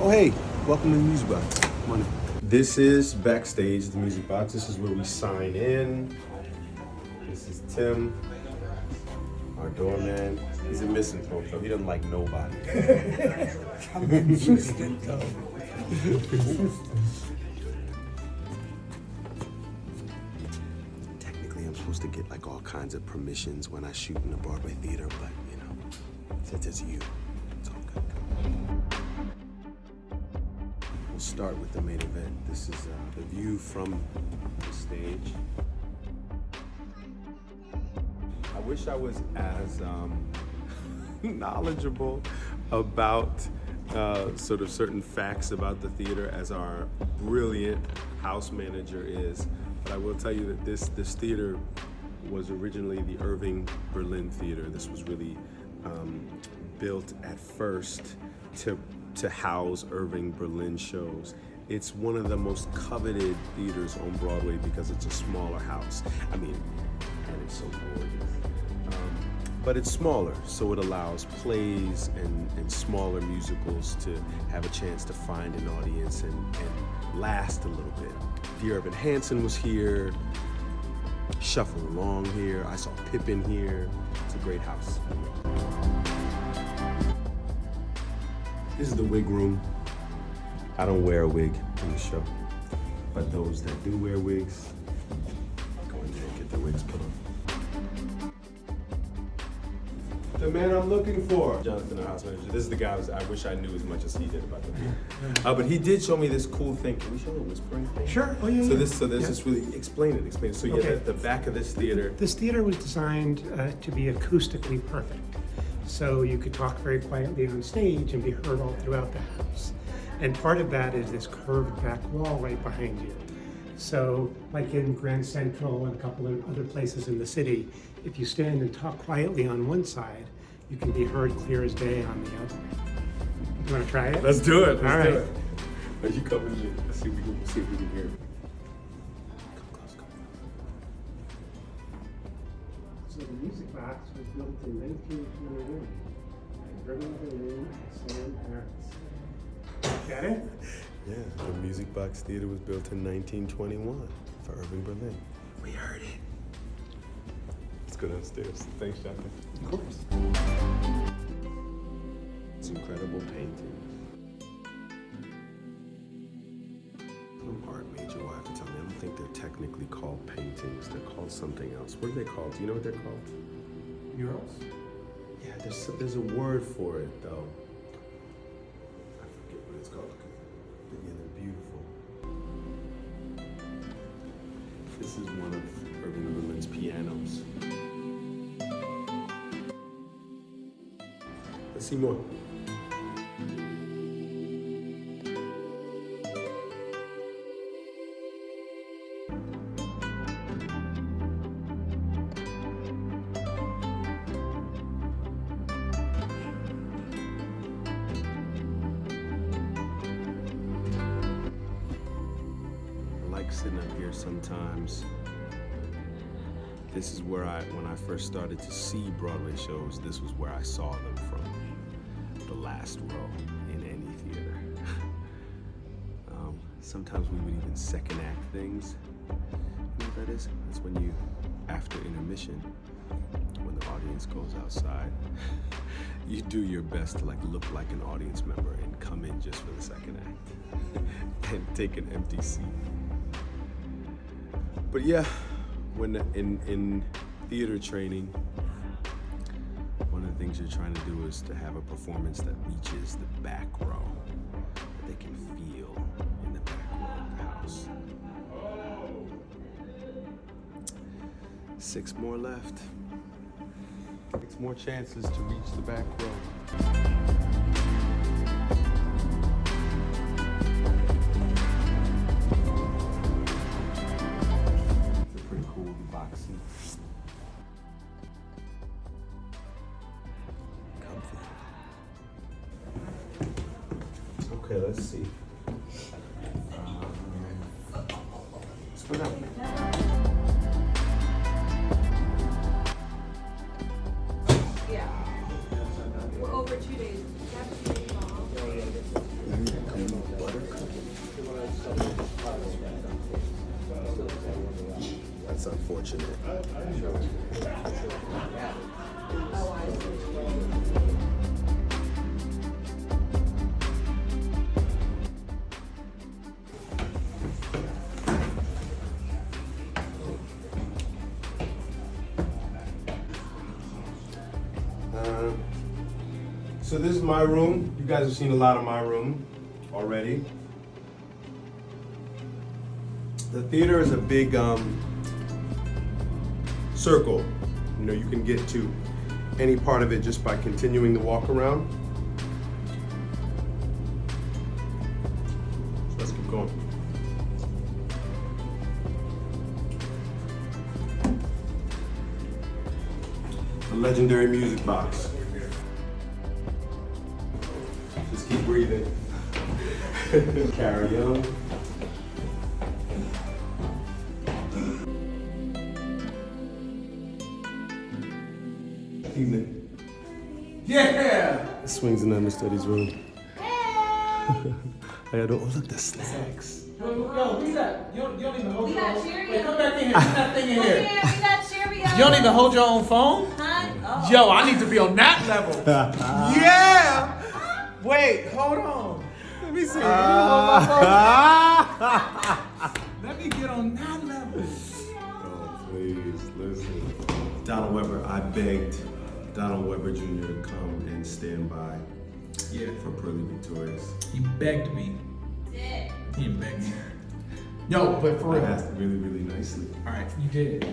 Oh, hey, welcome to the Music Box. Come on in. This is backstage, the Music Box. This is where we sign in. This is Tim, our doorman. He's a misanthrope, though. He doesn't like nobody. I'm consistent, though. Technically, I'm supposed to get like all kinds of permissions when I shoot in the Broadway theater, but you know, since it's you, it's all good. We'll start with the main event. This is the view from the stage. I wish I was as knowledgeable about sort of certain facts about the theater as our brilliant house manager is. But I will tell you that this theater was originally the Irving Berlin Theater. This was really built at first to house Irving Berlin shows. It's one of the most coveted theaters on Broadway because it's a smaller house. I mean, and it's so gorgeous. But it's smaller, so it allows plays and smaller musicals to have a chance to find an audience and last a little bit. Dear Evan Hansen was here, Shuffle Along here, I saw Pippin here. It's a great house. This is the wig room. I don't wear a wig in the show, but those that do wear wigs, go in there and get their wigs put on. The man I'm looking for, Jonathan, our house manager. This is the guy I wish I knew as much as he did about the theater. But he did show me this cool thing. Can we show the whispering thing? Sure. Oh, yeah. So there's this really explain it. So yeah, Okay. the back of this theater. This theater was designed to be acoustically perfect. So you could talk very quietly on stage and be heard all throughout the house. And part of that is this curved back wall right behind you. So like in Grand Central and a couple of other places in the city, if you stand and talk quietly on one side, you can be heard clear as day on the other. You want to try it? Let's do it. All right. Are you coming in? Let's see if we can hear it. Come close. So the Music Box was built in 1921 by Shubert Alley. Got it? Yeah, the Music Box Theater was built in 1921 for Irving Berlin. We heard it. Let's go downstairs. Thanks, Jonathan. Of course. It's incredible paintings. Some art major will have to tell me. I don't think they're technically called paintings. They're called something else. What are they called? Do you know what they're called? Murals? Yeah, there's a word for it though. I forget what it's called. But yeah, they're beautiful. This is one of Irving Berlin's pianos. Let's see more. Sitting up here sometimes. This is where when I first started to see Broadway shows, this was where I saw them from. The last row in any theater. Sometimes we would even second act things. You know what that is? That's when you, after intermission, when the audience goes outside, you do your best to look like an audience member and come in just for the second act and take an empty seat. But yeah, when in theater training, one of the things you're trying to do is to have a performance that reaches the back row, that they can feel in the back row of the house. 6 more left. 6 more chances to reach the back row. Okay, let's see. Let's go down. Yeah. We're over 2 days. We have 2 days off. unfortunate. So this is my room. You guys have seen a lot of my room already. The theater is a big circle. You know, you can get to any part of it just by continuing the walk around. So let's keep going. The legendary music box. Just keep breathing. Carry on. Evening. Yeah! Swings in understudy's room. I gotta, oh look, the snacks. Yo, who's that? You don't even hold We your got own. Cheerios. Wait, come back in here. Get that thing in Look here. here, we got Cheerios. You don't even hold your own phone? Huh? Oh. Yo, I need to be on that level. Yeah! Wait, hold on. Let me see. Let me get on that level. Oh, please, listen. Donald Webber, I begged Donald Webber Jr. to come and stand by for Pearly Victorious. He begged me. Did. He begged me. Yo, but for I real. asked really, really nicely. All right, you did.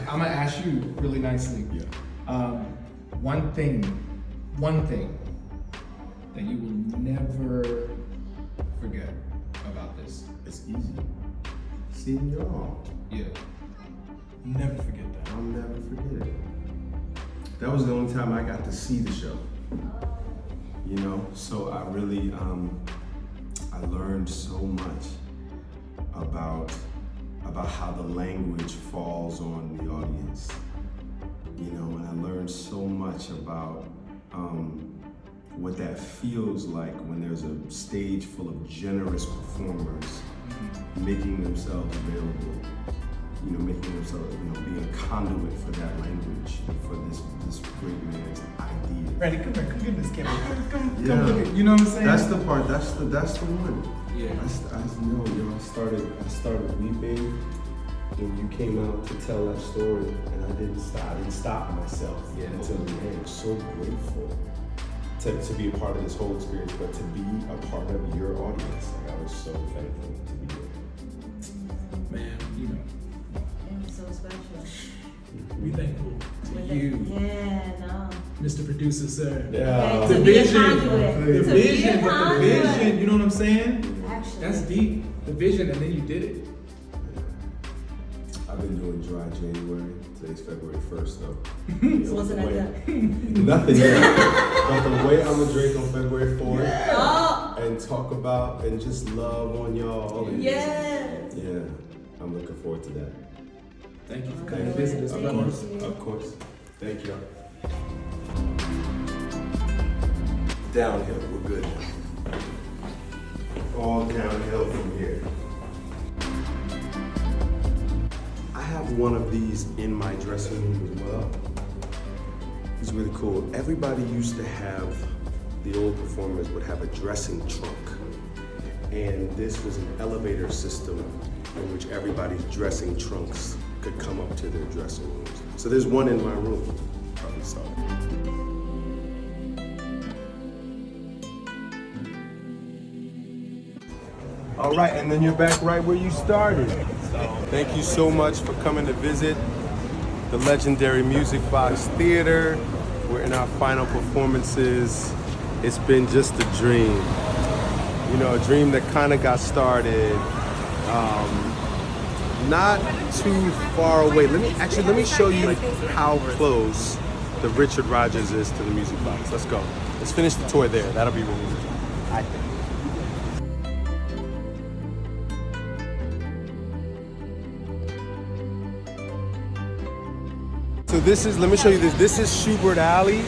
I'm gonna ask you really nicely. Yeah. One thing that you will never forget about this. It's easy. Seeing y'all. Yeah. Never forget that. I'll never forget it. That was the only time I got to see the show. You know, so I really, I learned so much about how the language falls on the audience. You know, and I learned so much about what that feels like when there's a stage full of generous performers making themselves available. You know, making themselves, you know, being a conduit for that language and for this great man's idea. Ready? Come here. Come get this camera. Come Yeah. look at. You know what I'm saying? That's the part. That's the one. Yeah. I know, yo. I started weeping when you came out to tell that story, and I didn't stop myself until the end. So grateful to be a part of this whole experience, but to be a part of your audience. Like, I was so thankful to be there. Man, you know, It was so special. we thankful to With you, Yeah, no. Mr. Producer, sir. Yeah. To The be a vision. conduit. The To be a vision, but the conduit. vision. You know what I'm saying? Actually. That's deep. The vision, and then you did it. I've been doing dry January. Today's February 1st, though. So what's the next step? Nothing yet. But the way I'm gonna drink on February 4th Oh, and talk about and just love on y'all. And yes. yeah, I'm looking forward to that. Thank you for Thank coming to you. visit us, Of brother. course, of course. Thank you. Downhill, we're good now. All downhill from here. I have one of these in my dressing room as well. It's really cool. Everybody used to have, the old performers would have a dressing trunk. And this was an elevator system in which everybody's dressing trunks could come up to their dressing rooms. So there's one in my room. Probably saw it. All right, and then you're back right where you started. Thank you so much for coming to visit the legendary Music Box Theater. We're in our final performances. It's been just a dream. You know, a dream that kind of got started not too far away. Let me show you how close the Richard Rodgers is to the Music Box. Let's go. Let's finish the tour there. That'll be really easy, I think. So this is, let me show you this. This is Shubert Alley.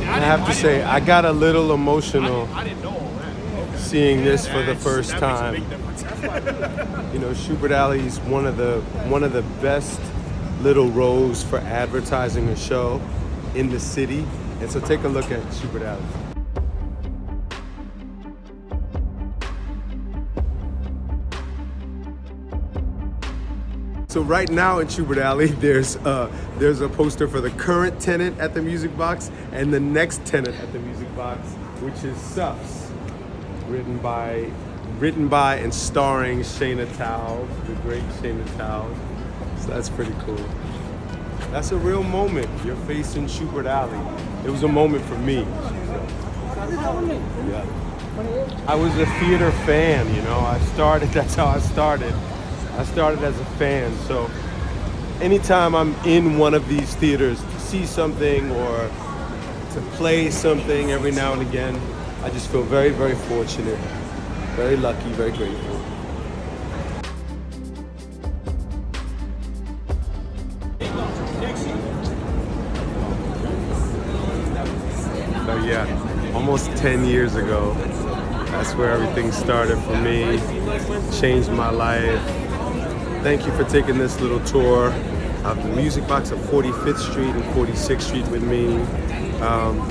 I have to say, I got a little emotional seeing this for the first time, you know, Shubert Alley is one of the best little rows for advertising a show in the city. And so take a look at Shubert Alley. So right now in Shubert Alley, there's a poster for the current tenant at the Music Box and the next tenant at the Music Box, which is Suffs, written by and starring Shayna Tao, the great Shayna Tao. So that's pretty cool. That's a real moment. You're facing Shubert Alley. It was a moment for me. Yeah. I was a theater fan, you know. That's how I started. I started as a fan, so anytime I'm in one of these theaters to see something or to play something every now and again, I just feel very, very fortunate, very lucky, very grateful. So yeah, almost 10 years ago, that's where everything started for me, changed my life. Thank you for taking this little tour of the Music Box of 45th Street and 46th Street with me.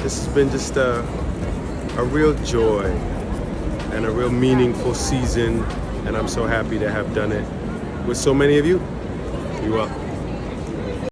This has been just a real joy and a real meaningful season, and I'm so happy to have done it with so many of you. You're welcome.